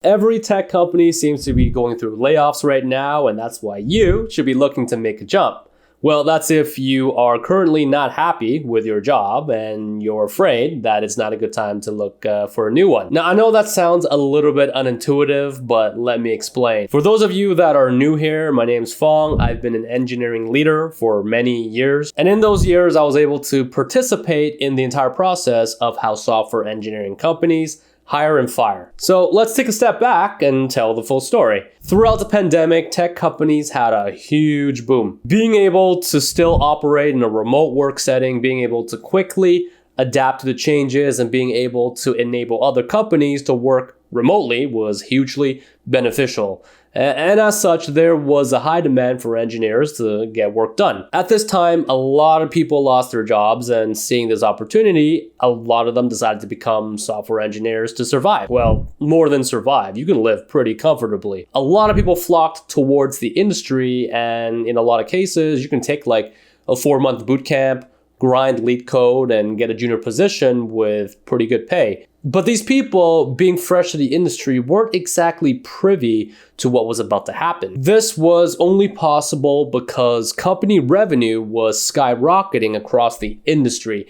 Every tech company seems to be going through layoffs right now, and that's why you should be looking to make a jump. Well, that's if you are currently not happy with your job and you're afraid that it's not a good time to look for a new one. Now, I know that sounds a little bit unintuitive, but let me explain. For those of you that are new here, my name's Fong. I've been an engineering leader for many years. And in those years, I was able to participate in the entire process of how software engineering companies hire and fire. So let's take a step back and tell the full story. Throughout the pandemic, tech companies had a huge boom. Being able to still operate in a remote work setting, being able to quickly adapt to the changes, and being able to enable other companies to work remotely was hugely beneficial. And as such, there was a high demand for engineers to get work done. At this time, a lot of people lost their jobs, and seeing this opportunity, a lot of them decided to become software engineers to survive. Well, more than survive, you can live pretty comfortably. A lot of people flocked towards the industry, and in a lot of cases, you can take like a 4-month boot camp, grind lead code, and get a junior position with pretty good pay. But these people, being fresh to the industry, weren't exactly privy to what was about to happen. This was only possible because company revenue was skyrocketing across the industry.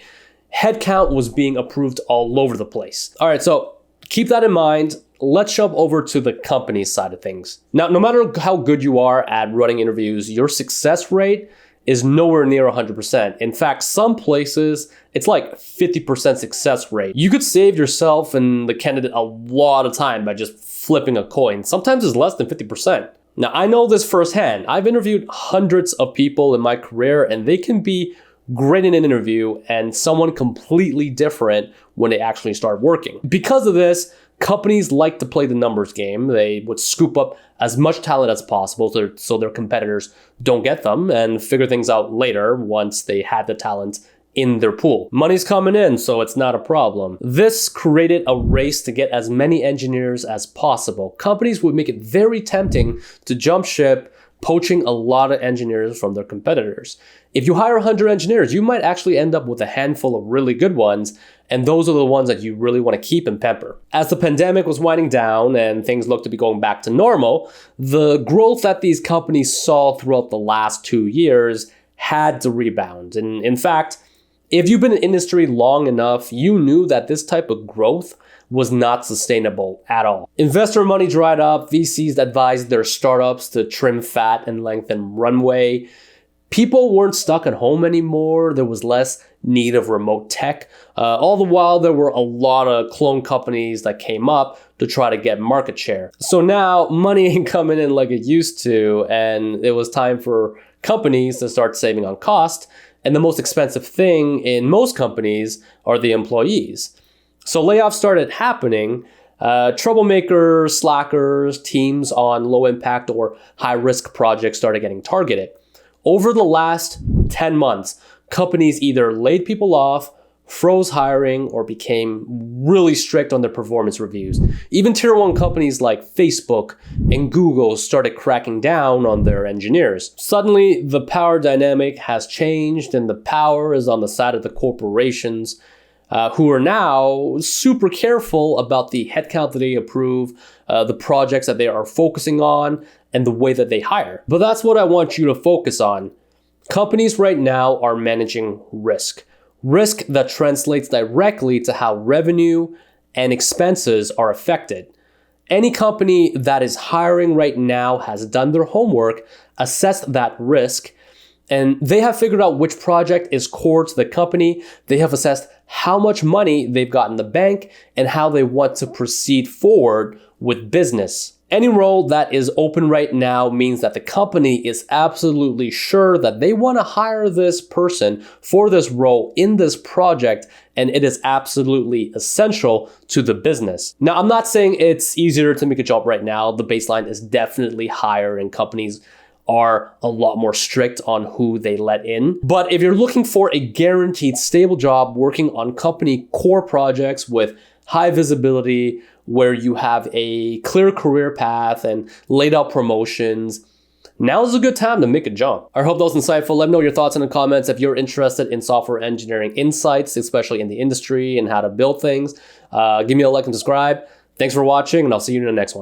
Headcount was being approved all over the place. All right, so keep that in mind. Let's jump over to the company side of things. Now, no matter how good you are at running interviews, your success rate is nowhere near 100%. In fact, some places, it's like 50% success rate. You could save yourself and the candidate a lot of time by just flipping a coin. Sometimes it's less than 50%. Now, I know this firsthand. I've interviewed hundreds of people in my career, and they can be great in an interview and someone completely different when they actually start working. Because of this, companies like to play the numbers game. They would scoop up as much talent as possible so their competitors don't get them, and figure things out later once they had the talent in their pool. Money's coming in, so it's not a problem. This created a race to get as many engineers as possible. Companies would make it very tempting to jump ship, poaching a lot of engineers from their competitors. If you hire 100 engineers, you might actually end up with a handful of really good ones, and those are the ones that you really want to keep and pamper. As the pandemic was winding down and things looked to be going back to normal, the growth that these companies saw throughout the last 2 years had to rebound. And in fact, if you've been in the industry long enough, you knew that this type of growth was not sustainable at all. Investor money dried up, VCs advised their startups to trim fat and lengthen runway. People weren't stuck at home anymore. There was less need of remote tech. All the while, there were a lot of clone companies that came up to try to get market share. So now money ain't coming in like it used to, and it was time for companies to start saving on cost. And the most expensive thing in most companies are the employees. So layoffs started happening. Troublemakers, slackers, teams on low impact or high risk projects started getting targeted. Over the last 10 months, companies either laid people off, froze hiring, or became really strict on their performance reviews. Even tier 1 companies like Facebook and Google started cracking down on their engineers. Suddenly, the power dynamic has changed, and the power is on the side of the corporations, who are now super careful about the headcount that they approve, the projects that they are focusing on, and the way that they hire. But that's what I want you to focus on. Companies right now are managing risk. Risk that translates directly to how revenue and expenses are affected. Any company that is hiring right now has done their homework, assessed that risk, and they have figured out which project is core to the company. They have assessed how much money they've got in the bank and how they want to proceed forward with business. Any role that is open right now means that the company is absolutely sure that they want to hire this person for this role in this project, and it is absolutely essential to the business. Now, I'm not saying it's easier to make a job right now. The baseline is definitely higher, and companies are a lot more strict on who they let in. But if you're looking for a guaranteed stable job working on company core projects with high visibility, where you have a clear career path and laid out promotions, now's a good time to make a jump. I hope that was insightful. Let me know your thoughts in the comments. If you're interested in software engineering insights, especially in the industry and how to build things, give me a like and subscribe. Thanks for watching, and I'll see you in the next one.